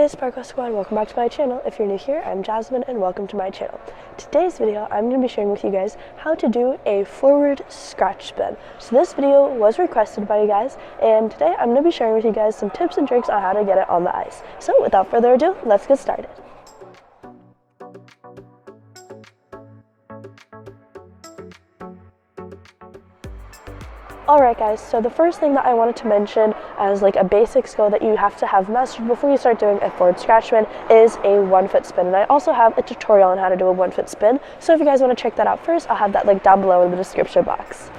Hey Sparkle Squad, welcome back to my channel. If you're new here, I'm Jasmine and welcome to my channel. Today's video, I'm going to be sharing with you guys how to do a forward scratch spin. So this video was requested by you guys, and today I'm going to be sharing with you guys some tips and tricks on how to get it on the ice. So without further ado, let's get started. Alright guys, so the first thing that I wanted to mention as like a basic skill that you have to have mastered before you start doing a forward scratch spin is a 1 foot spin. And I also have a tutorial on how to do a 1 foot spin. So if you guys want to check that out first, I'll have that link down below in the description box.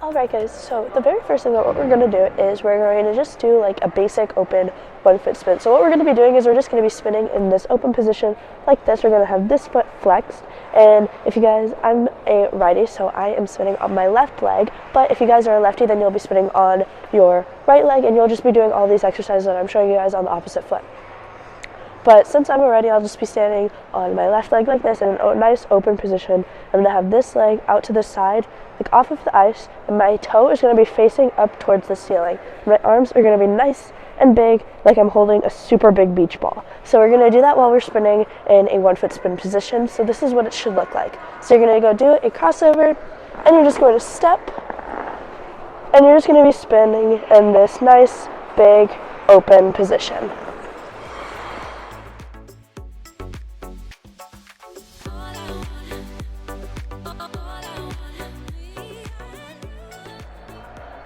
Alright guys, so the very first thing that what we're going to do is we're going to just do like a basic open 1 foot spin. So what we're going to be doing is we're just going to be spinning in this open position like this. We're going to have this foot flexed, and if you guys, I'm a righty, so I am spinning on my left leg, but if you guys are a lefty, then you'll be spinning on your right leg, and you'll just be doing all these exercises that I'm showing you guys on the opposite foot. But since I'm a righty, I'll just be standing on my left leg like this in a nice open position. I'm going to have this leg out to the side, like off of the ice, and my toe is going to be facing up towards the ceiling. My arms are going to be nice and big, like I'm holding a super big beach ball. So we're going to do that while we're spinning in a 1 foot spin position. So this is what it should look like. So you're going to go do a crossover, and you're just going to step, and you're just going to be spinning in this nice, big, open position.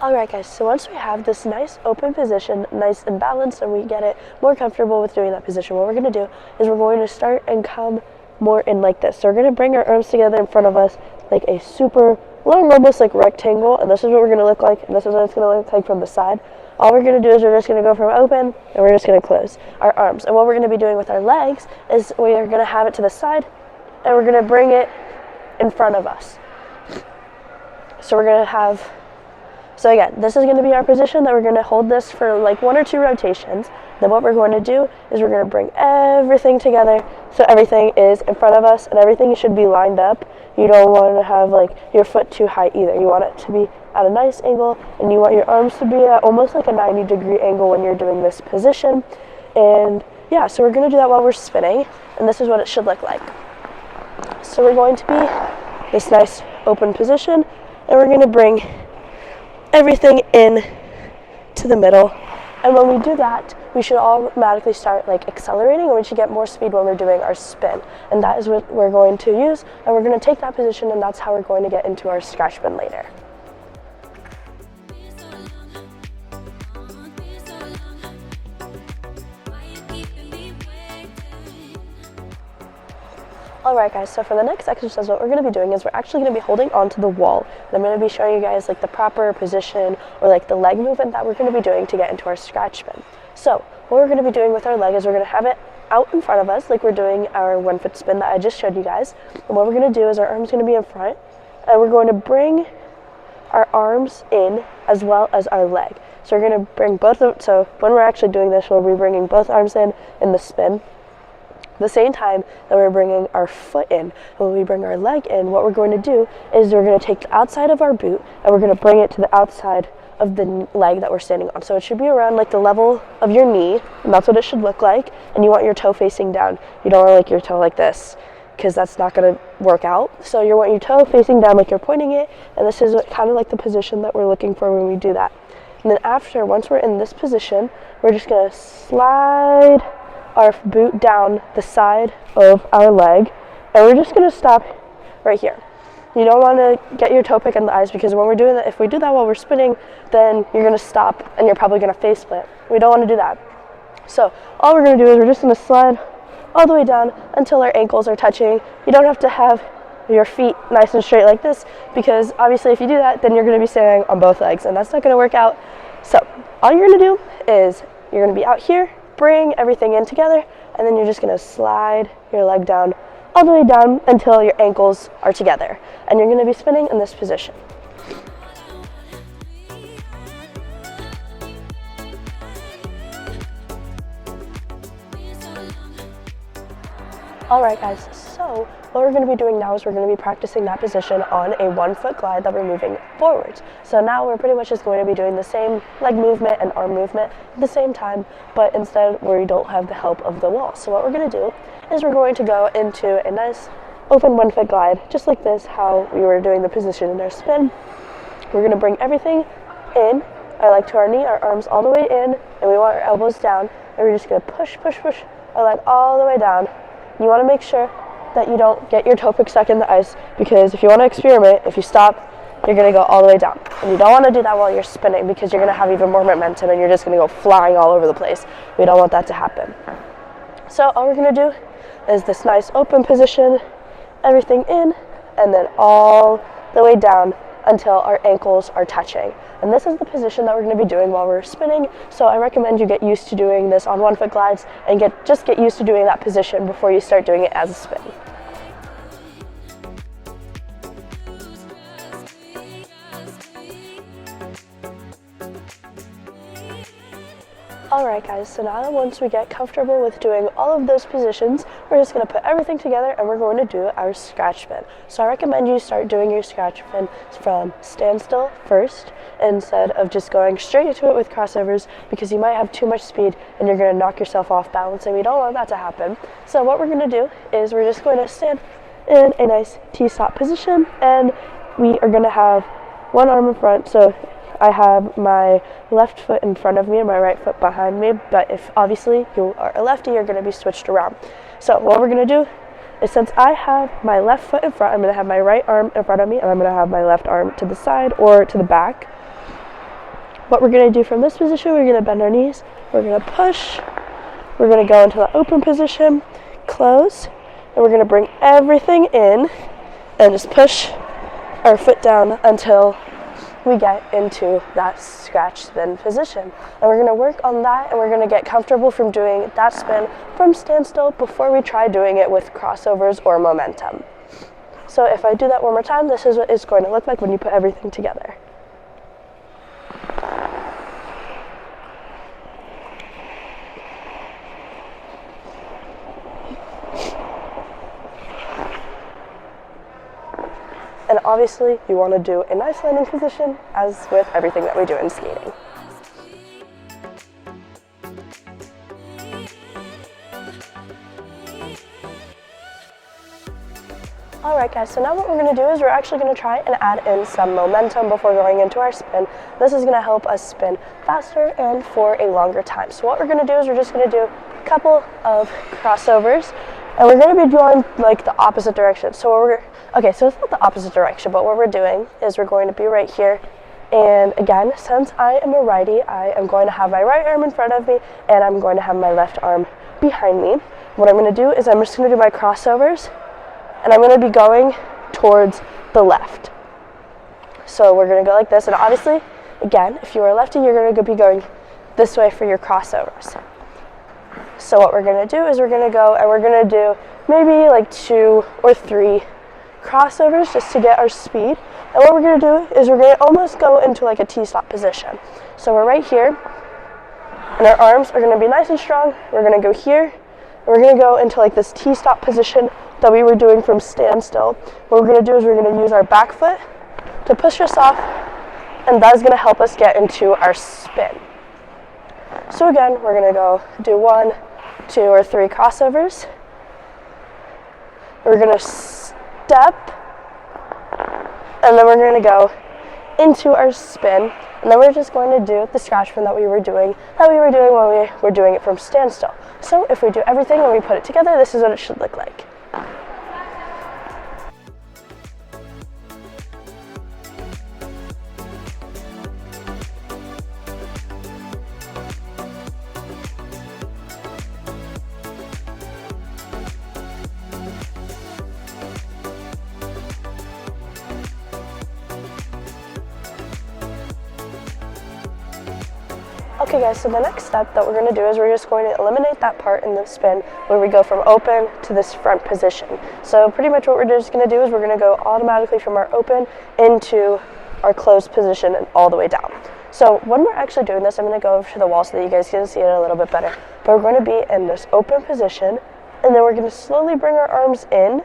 Alright guys, so once we have this nice open position, nice and balanced, and we get it more comfortable with doing that position, what we're going to do is we're going to start and come more in like this. So we're going to bring our arms together in front of us like a super long, almost like rectangle, and this is what we're going to look like, and this is what it's going to look like from the side. All we're going to do is we're just going to go from open, and we're just going to close our arms. And what we're going to be doing with our legs is we are going to have it to the side, and we're going to bring it in front of us. So we're going to have... So again, this is going to be our position that we're going to hold this for like 1 or 2 rotations. Then what we're going to do is we're going to bring everything together so everything is in front of us and everything should be lined up. You don't want to have like your foot too high either. You want it to be at a nice angle, and you want your arms to be at almost like a 90-degree angle when you're doing this position. And yeah, so we're going to do that while we're spinning, and this is what it should look like. So we're going to be this nice open position, and we're going to bring everything in to the middle, and when we do that, we should automatically start like accelerating, and we should get more speed when we're doing our spin, and that is what we're going to use, and we're going to take that position, and that's how we're going to get into our scratch spin later. Alright guys, so for the next exercise, what we're going to be doing is we're actually going to be holding onto the wall. And I'm going to be showing you guys like the proper position or like the leg movement that we're going to be doing to get into our scratch spin. So what we're going to be doing with our leg is we're going to have it out in front of us like we're doing our 1 foot spin that I just showed you guys. And what we're going to do is our arm's going to be in front, and we're going to bring our arms in as well as our leg. So we're going to bring both of, so when we're actually doing this, we'll be bringing both arms in the spin. The same time that we're bringing our foot in. And when we bring our leg in, what we're going to do is we're going to take the outside of our boot and we're going to bring it to the outside of the leg that we're standing on. So it should be around like the level of your knee, and that's what it should look like. And you want your toe facing down. You don't want like your toe like this, because that's not going to work out. So you want your toe facing down like you're pointing it, and this is kind of like the position that we're looking for when we do that. And then after, once we're in this position, we're just going to slide our boot down the side of our leg, and we're just going to stop right here. You don't want to get your toe pick in the ice, because when we're doing that, if we do that while we're spinning, then you're going to stop and you're probably going to face plant. We don't want to do that. So all we're going to do is we're just going to slide all the way down until our ankles are touching. You don't have to have your feet nice and straight like this, because obviously if you do that, then you're going to be standing on both legs, and that's not going to work out. So all you're going to do is you're going to be out here, bring everything in together, and then you're just going to slide your leg down all the way down until your ankles are together, and you're going to be spinning in this position. Alright guys, so what we're going to be doing now is we're going to be practicing that position on a 1 foot glide that we're moving forwards. So now we're pretty much just going to be doing the same leg movement and arm movement at the same time, but instead we don't have the help of the wall. So what we're going to do is we're going to go into a nice open 1 foot glide, just like this, how we were doing the position in our spin. We're going to bring everything in, to our knee, our arms all the way in, and we want our elbows down, and we're just going to push our leg all the way down. You want to make sure that you don't get your toe pick stuck in the ice, because if you want to experiment, if you stop, you're going to go all the way down. And you don't want to do that while you're spinning, because you're going to have even more momentum and you're just going to go flying all over the place. We don't want that to happen. So all we're going to do is this nice open position, everything in, and then all the way down until our ankles are touching. And this is the position that we're going to be doing while we're spinning, so I recommend you get used to doing this on 1 foot glides and just get used to doing that position before you start doing it as a spin. Alright guys, so now that once we get comfortable with doing all of those positions, we're just going to put everything together and we're going to do our scratch spin. So I recommend you start doing your scratch spin from standstill first, instead of just going straight into it with crossovers, because you might have too much speed and you're going to knock yourself off balance, and we don't want that to happen. So what we're going to do is we're just going to stand in a nice T-stop position, and we are going to have one arm in front. So I have my left foot in front of me and my right foot behind me, but if obviously you are a lefty, you're going to be switched around. So what we're going to do is, since I have my left foot in front, I'm going to have my right arm in front of me, and I'm going to have my left arm to the side or to the back. What we're going to do from this position, we're going to bend our knees, we're going to push, we're going to go into the open position, close, and we're going to bring everything in and just push our foot down until we get into that scratch spin position. And we're going to work on that, and we're going to get comfortable from doing that spin from standstill before we try doing it with crossovers or momentum. So if I do that one more time, this is what it's going to look like when you put everything together. And obviously, you want to do a nice landing position, as with everything that we do in skating. Alright guys, so now what we're going to do is we're actually going to try and add in some momentum before going into our spin. This is going to help us spin faster and for a longer time. So what we're going to do is we're just going to do a couple of crossovers, and we're going to be drawing like the opposite direction. So so it's not the opposite direction, but what we're doing is we're going to be right here. And again, since I am a righty, I am going to have my right arm in front of me, and I'm going to have my left arm behind me. What I'm going to do is I'm just going to do my crossovers, and I'm going to be going towards the left. So we're going to go like this, and obviously, again, if you are a lefty, you're going to be going this way for your crossovers. So what we're going to do is we're going to go and we're going to do maybe like 2 or 3 crossovers just to get our speed. And what we're going to do is we're going to almost go into like a T-stop position. So we're right here, and our arms are going to be nice and strong. We're going to go here, and we're going to go into like this T-stop position that we were doing from standstill. What we're going to do is we're going to use our back foot to push us off, and that is going to help us get into our spin. So again, we're going to go do 1, 2, or 3 crossovers. We're going to step, and then we're going to go into our spin, and then we're just going to do the scratch spin that we were doing when we were doing it from standstill. So if we do everything and we put it together, this is what it should look like. Okay guys, so the next step that we're going to do is we're just going to eliminate that part in the spin where we go from open to this front position. So pretty much what we're just going to do is we're going to go automatically from our open into our closed position and all the way down. So when we're actually doing this, I'm going to go over to the wall so that you guys can see it a little bit better. But we're going to be in this open position, and then we're going to slowly bring our arms in.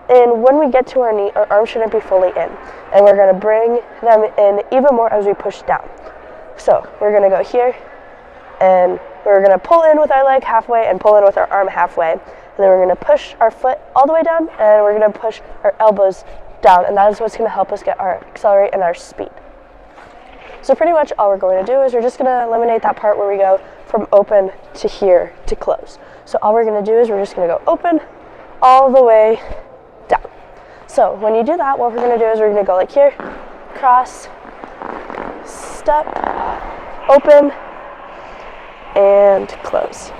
And when we get to our knee, our arms shouldn't be fully in. And we're going to bring them in even more as we push down. So we're going to go here, and we're going to pull in with our leg halfway and pull in with our arm halfway. And then we're going to push our foot all the way down, and we're going to push our elbows down. And that is what's going to help us get our accelerate and our speed. So pretty much all we're going to do is we're just going to eliminate that part where we go from open to here to close. So all we're going to do is we're just going to go open all the way down. So when you do that, what we're going to do is we're going to go like here, cross, step, open, and close.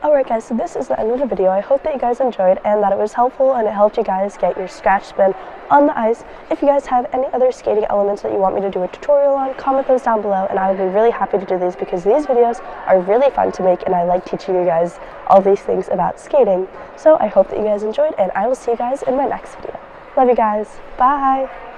Alright guys, so this is the end of the video. I hope that you guys enjoyed and that it was helpful and it helped you guys get your scratch spin on the ice. If you guys have any other skating elements that you want me to do a tutorial on, comment those down below and I would be really happy to do these because these videos are really fun to make and I like teaching you guys all these things about skating. So I hope that you guys enjoyed and I will see you guys in my next video. Love you guys. Bye!